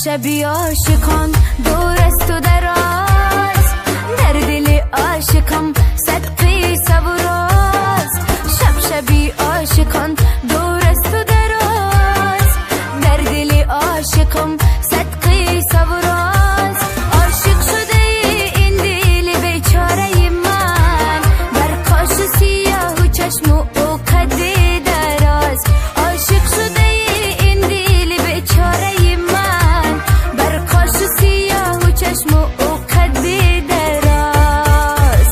شبی عاشقان دور است و دراز، در دل عاشقم صدقی سوراز. شبی عاشقان دور است و دراز، در دل عاشقم صدقی سوراز. عاشق شده این دل بیچاره من، بر کاش سیاه و چشم و قد دراز. عاشق شده این دل بیچاره من، بر کاش سیاه و چشم و قد دراز.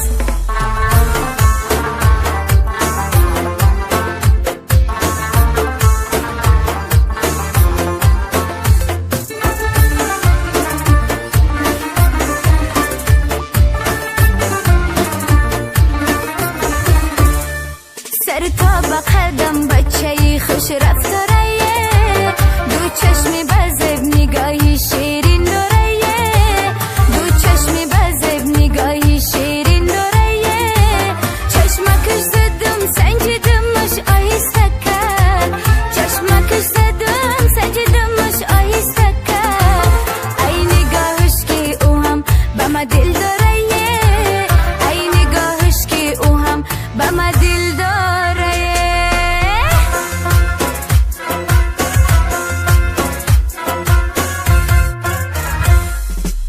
سر تا به قدم بچه‌ی خوش رفتاره، دو چشمی بزب نگاهی شیرین داره، دو چشمی بزب نگاهی شیرین داره. چشمکش زدم سنجیدمش آهسته کرد، چشمکش زدم سنجیدمش آهسته کرد. ای نگاهش که او هم به ما دل داره، ای نگاهش که او هم به ما دل داره.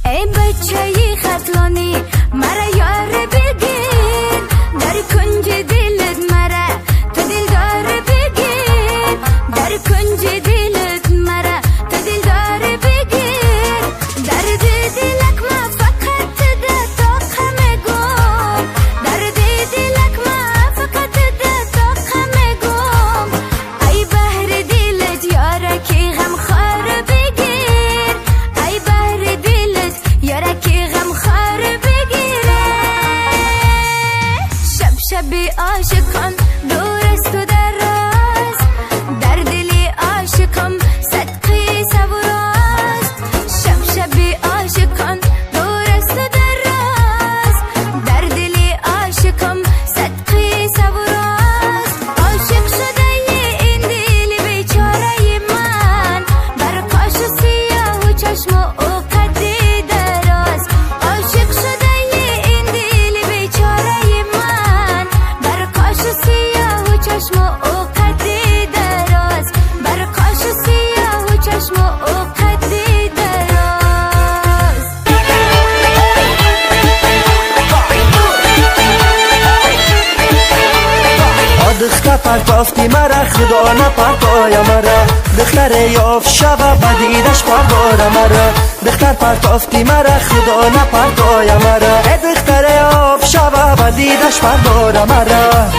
ای بچه‌ی خطلانی مرا یار بگیر، در کنج دلت مرا تو دلدار بگیر، در کنج دلت مرا تو دلدار بگیر. درد دلک ما فقط ده طاقم گم، درد دلک ما فقط ده طاقم گم. ای بحر دلت یاره که غم خار بگیر، ای بحر دلت یاره که غم خار بگیره. شبی عاشقان دور است و دراز، در دل عاشقم صدقی سوراز. شبی عاشقان دور است و دراز، در دل عاشقم صدقی سوراز. عاشق شده این دل بیچاره من، بر کاش سیاه و چشم و قد دراز. عاشق شده این دل بیچاره من، بر کاش سیاه و چشم و قد دراز، بر کاش سیاه و چشم و قد دراز. دختر پرتافتی مرا خدا نپرتای مرا، دختر یاف شب بدیدش پردار مرا. دختر پرتافتی مرا خدا نپرتای مرا، ای دختر یاف شب بدیدش پردار مرا.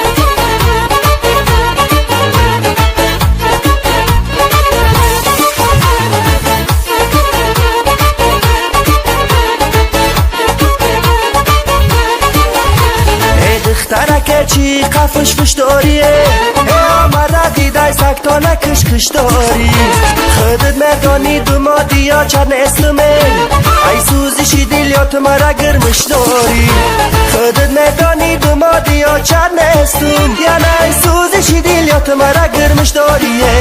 دخترک چی قفش فش داریه، ای مرا دیدای سکتا نکش کش داری. خودت مردانی دو مادی یا چرن اسلمه، ای سوزشی دلیات مرا گرمش داری. خودت مردانی دو مادی یا چرن اسلم، یا نه ای سوزشی دلیات مرا گرمش داریه.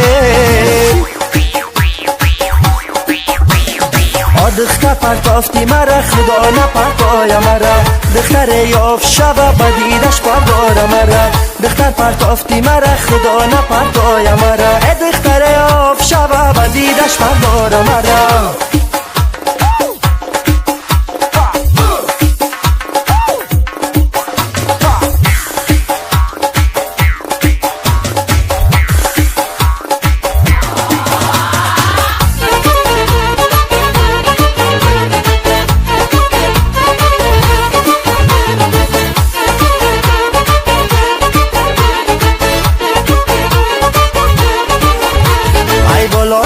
دختر پرتافتی مرا خدا نپرتای مرا، دختر یاف شب بدیدش پردار مرا. دختر پرتافتی مرا خدا نپرتای مرا، ای دختر یاف شب بدیدش پردار مرا.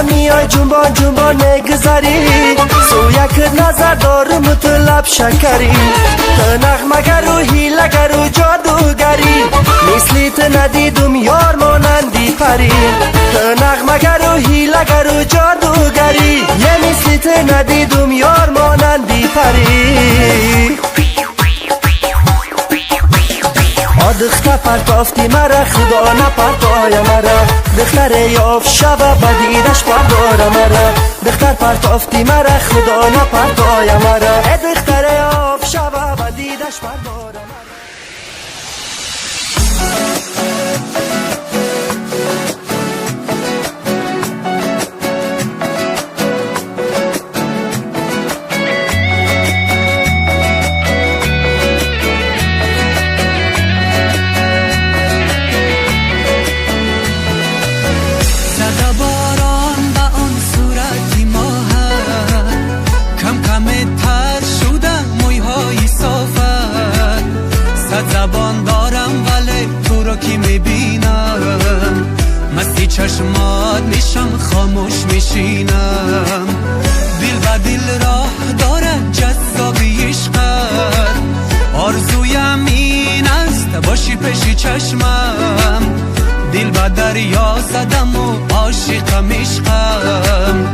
میای جنبان جنبان نگذاری، سویک نظر دارم تو لب شکری. تو نغمگر و هیلگر و جادوگری، مثلی تو ندیدم یار مانندی پری. تو نغمگر و هیلگر و جادوگری، یه مثلی تو ندیدم یار مانندی پری. دختر پرتافتی مرا خدا نپرتای مرا دختر یاف شب با دیدش پردار مرا دختر پرتافتی مرا خدا نپرتای مرا دختر یاف شب با دیدش پردار مرا زبان دارم ولی تو رو که میبینم مستی چشمات میشم خاموش میشینم دل و دل راه دارد جذابی عشقت آرزویم این است باشی پیش چشمم دل و دریا زدم و عاشقم عشقم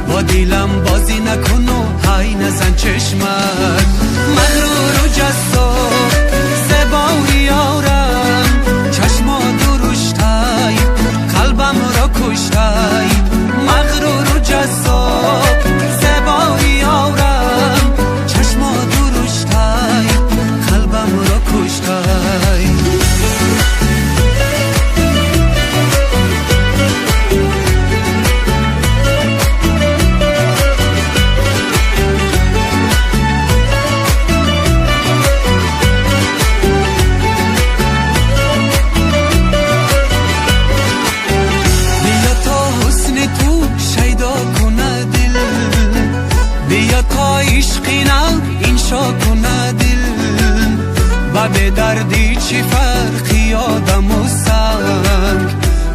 با دلم بازی نکن و های نزن چشمت مغرور و جذاب زبایی یارم چشما درشتای قلبم را کشتای مغرور و جذاب زبایی یارم چشما درشتای قلبم را کشتای به دردی چی فرقی آدم و سنگ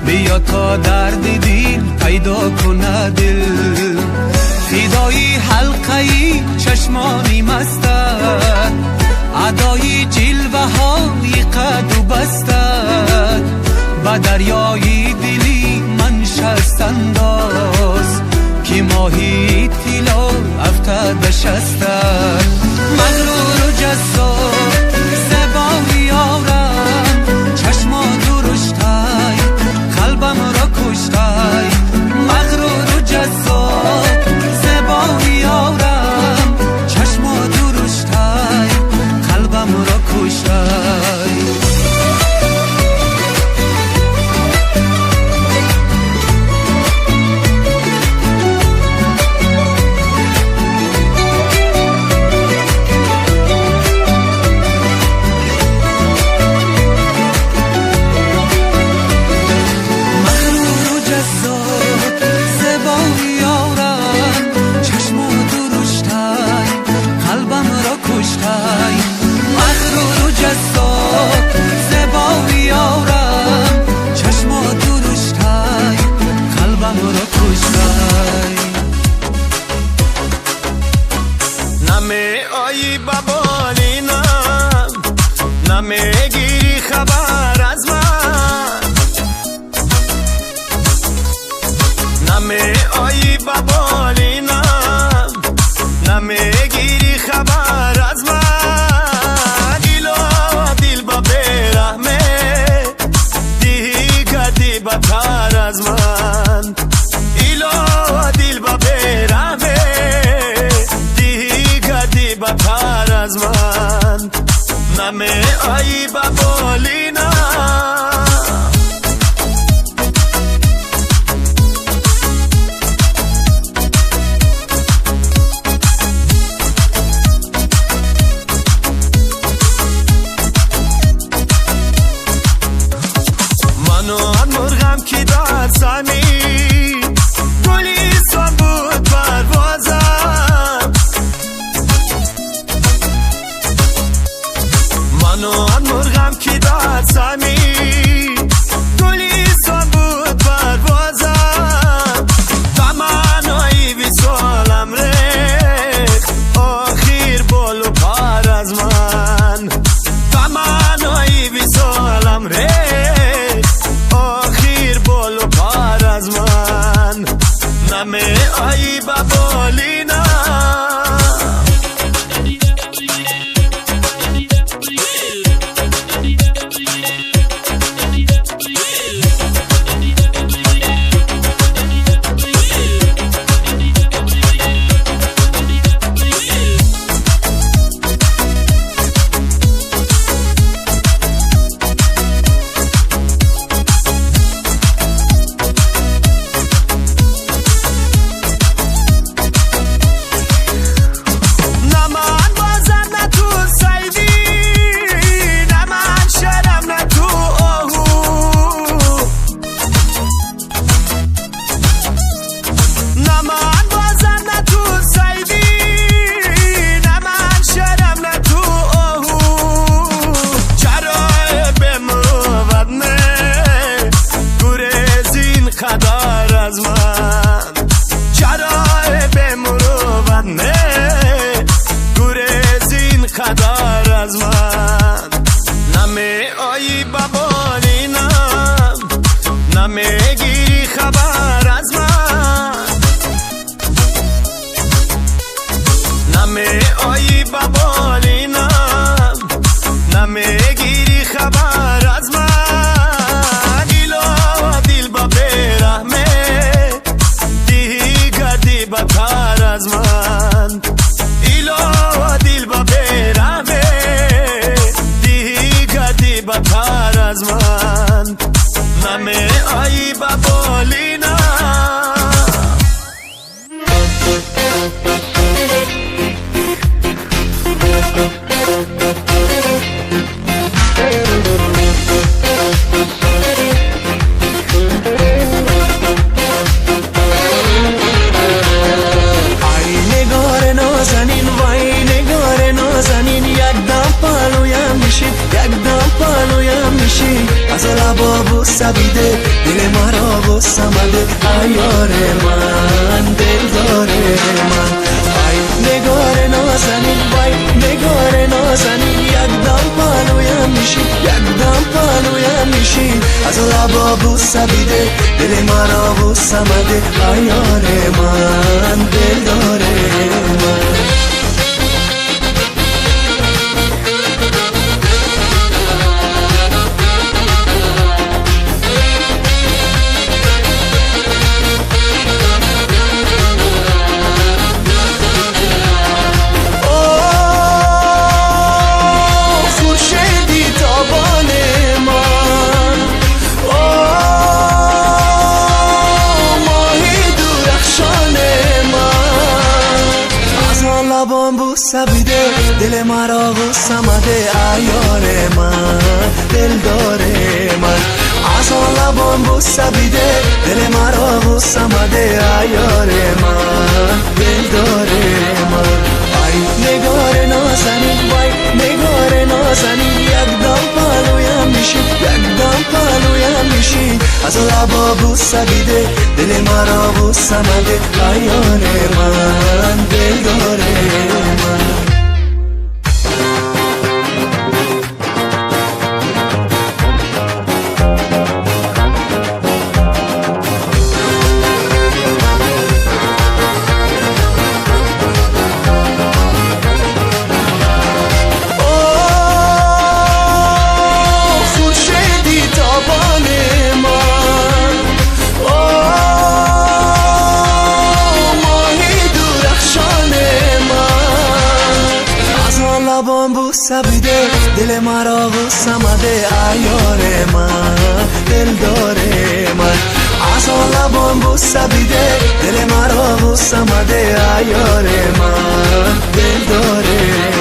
بیا تا درد دل پیدا کنه دل فدایی حلقه‌ای چشمانی مستد ادای جلوه های قد و بستد به دریای دلی من شست انداز که ماهی طلا افتاده شستد مغرور و جذاب زبایی یارم چشما درشتای قلبم را کشتای مغرور و جذاب زبایی یارم چشما درشتای قلبم را کشتای نمیگیری خبر از من نمی آیی ببالینم نمیگیری خبر از من ایلو دل با برحمه دیگه دی بتر از من ایلو دل با برحمه دیگه دی بتر از من نمی آیی ببالینم منو آن مرغم که در زمین گلیستان بود پروازم منو آن مرغم که در زمین گلیستان بود پروازم تمنایی وصالم ریخت آخر بال و پر از من تمنایی وصالم ریخت آخر بال و پر از من نمی آیی ببالینم رزمند ممه آیی بابالینا از لبا بوسیده دل مرا بوسمده عیار من دلدار من ای نگار نازنین وای نگار نازنین یکدم پالویم میشی یکدم پالویم میشی از لبا بوسیده دل مرا بوسمده عیار من دلدار من بوسیده دل مرا بوسمده عیار من دلدار من از لبان بوسیده دل مرا بوسمده عیار من دلدار من ای نگار نازنین وای نگار نازنین یکدم پالویم میشی یکدم پالویم میشی از لبا بوسیده دل مرا بوسمده عیار من دلدار من بوسیده دل مرا بوسمده عیار من دلدار من از لبان بوسیده دل مرا بوسمده عیار من دلدار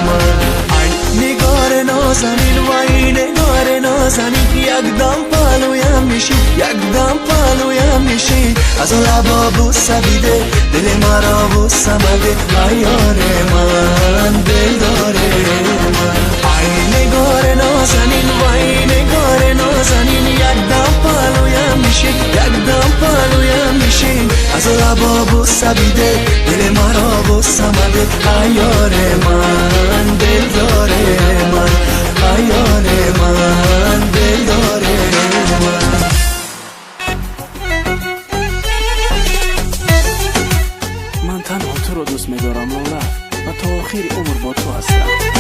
من ای نگار نازنین وای نگار نازنین یکدم پالویم میشی یکدم پالویم میشی از لبا بوسیده دل مرا بوسمده عیار من دلدار من ای نگار نازنین وای نگار نازنین یکدم پالویم میشی یکدم پالویم میشی از لبا بوسیده دل مرا بوسمده عیار من دلدار من عیار من دلدار من من تنها تو رو دوست می‌دارم لاله و تا آخر عمر با تو هستم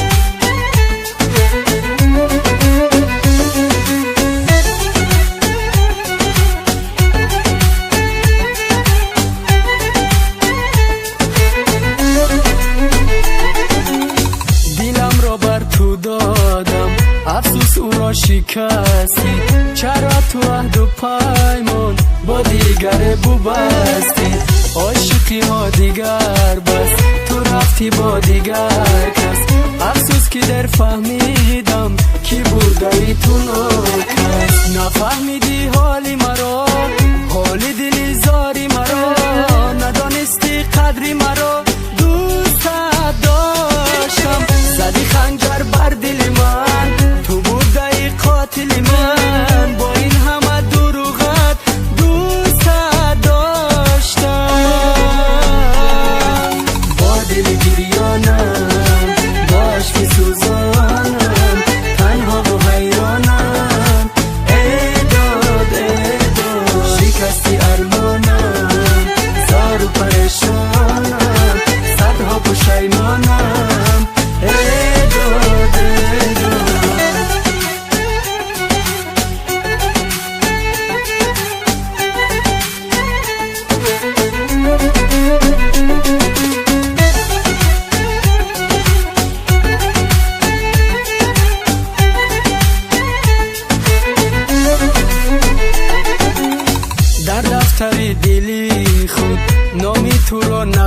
دیلم را بر تو دادم افسوس او را شکستی چرا تو عهد و پیمان با دیگر بستی عاشقی ها دیگر بس تو رفتی با دیگر کس افسوس که در فهمیدم کی بردی تو ناکس نفهمیدی حالی مرا حالی دلی زاری مرا ندانستی قدری مرا دوست داشتم زدی خنجر بر دل من تو بودی قاتل من با این همه دروغت دوست داشتم با دل گریانم باش که سوزانم تنها و حیرانم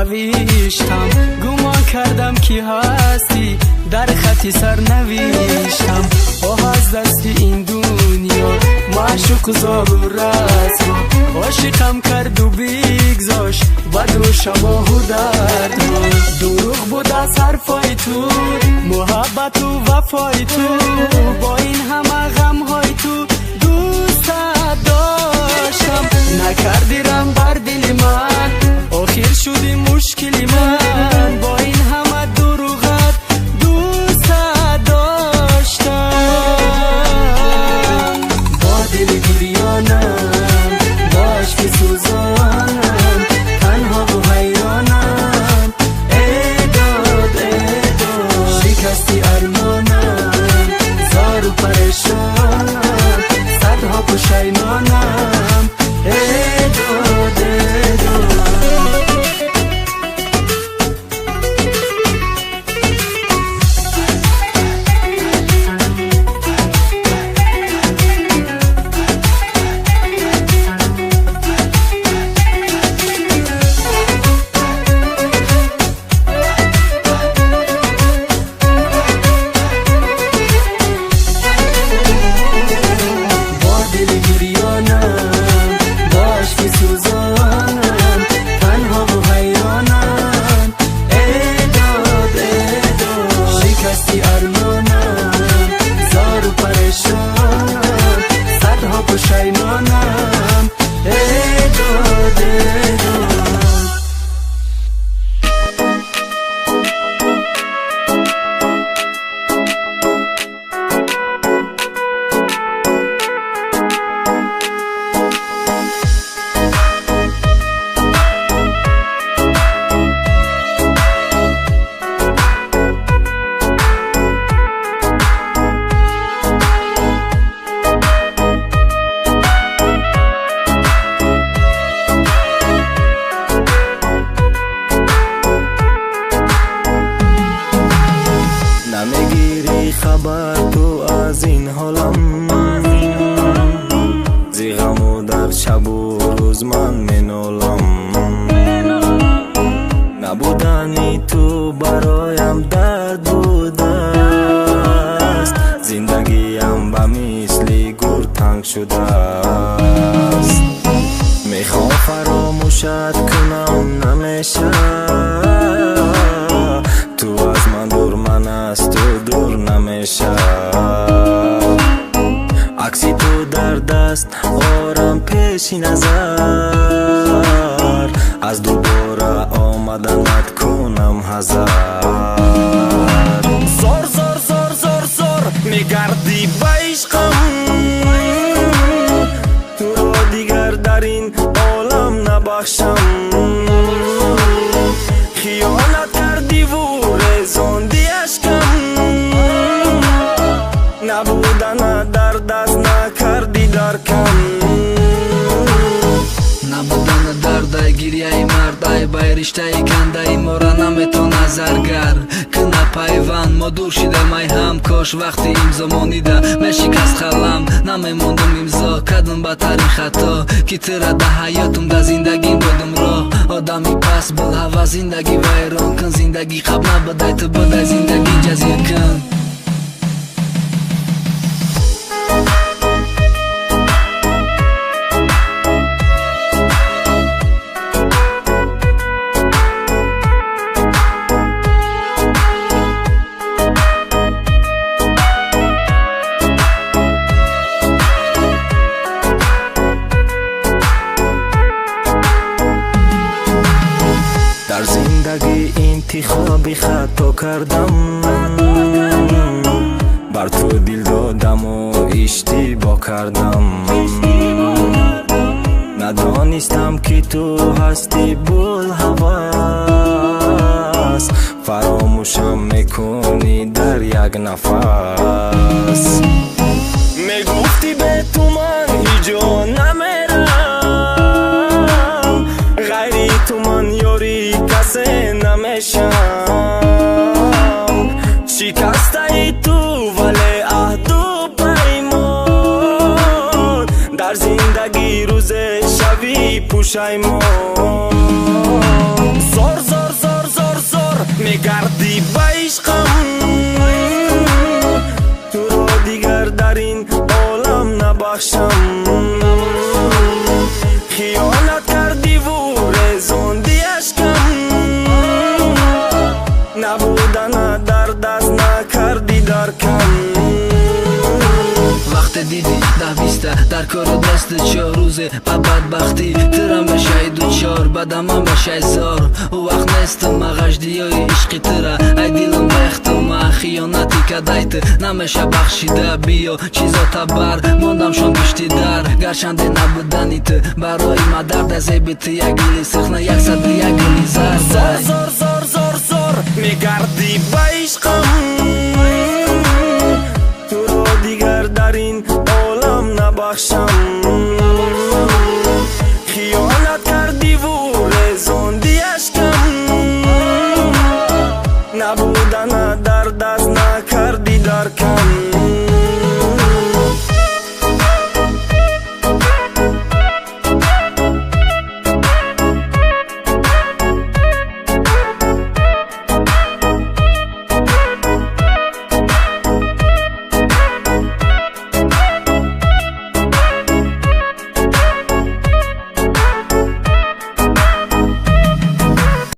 نوشتم گمان کردم کی هستی در خطی سر نوشتم آه از دست این دنیا معشوق زار و رسوا عاشقم کرد و بگذاشت بد و شباه و درد دروغ بود از حرفای تو محبت و وفای تو با این همه غمهای تو دوست داشتم نکردی رم بر دل من آخر شدی مشکلی من با این همه دروغت دوست داشتم با دل گریانم با عشق سوزانم تنها و حیرانم ای داد شکستی ارمانم زار و پریشانم صدها پشیمانم ای داد نمیگیری خبر تو از این حالم زی غم و در شب و روز من منالم نبودنی تو برایم درد بوده است زندگیم به مثل گور تنگ شده است میخوام فراموشت کنم نمیشه تو از من دور من از تو دور نمیشه عکسی تو در دست آرام پیش نظر از دوباره آمدنت کنم هزار زار زار زار زار زار میگردی به عشقم تو را دیگر در این عالم نبخشم خیانت کردی و رزاندی عشقم نبودن در دست نکردی درکم نبودن درد گریه مرد ای بای رشته کنده ما را نمیتون نظرگر کنه پیوند ما دور شده مای هم کاش وقتی امضا مانیده میشکست خلم نمیموندم امضا کردم به ترین خطا که تره ده حیاتم ده زندگیم بودم راه آدمی پس بود هوا زندگی ویران کن زندگی قبل نبوده تو بوده زندگی جزیر کن در زندگی انتخابی خطا کردم بر تو دل دادم و اشتباه کردم ندانستم که تو هستی بول هوس فراموشم میکنی در یک نفس میگفتی به تو من هیجا نمیرم غیری تو من یاری کسی نمیشم شکسته ای تو ولی عهد و پیمان در زندگی روز شوی پوشیمان زار زار میگردی با عشقم تو رو دیگر در این عالم نبخشم خیانت کردی و رزوندی اشکم نبودن در دست نکردی درکم وقت دیدی 10-20 در کار دست 4 روزه با بدبختی ترم بشه دوچار بدم من بشه زار او وقت نیست مغجدی های عشقی تره ای دیلم بختم خیانتی کدایت نمیشه بخشیده بیا چیزا تبر ماندم شان گشتی در گرچنده نبودنیت برای ما درد از بیت یک گلی سخنه 100 یک گلی زر زار میگردی با عشقم تو رو دیگر در این عالم نبخشم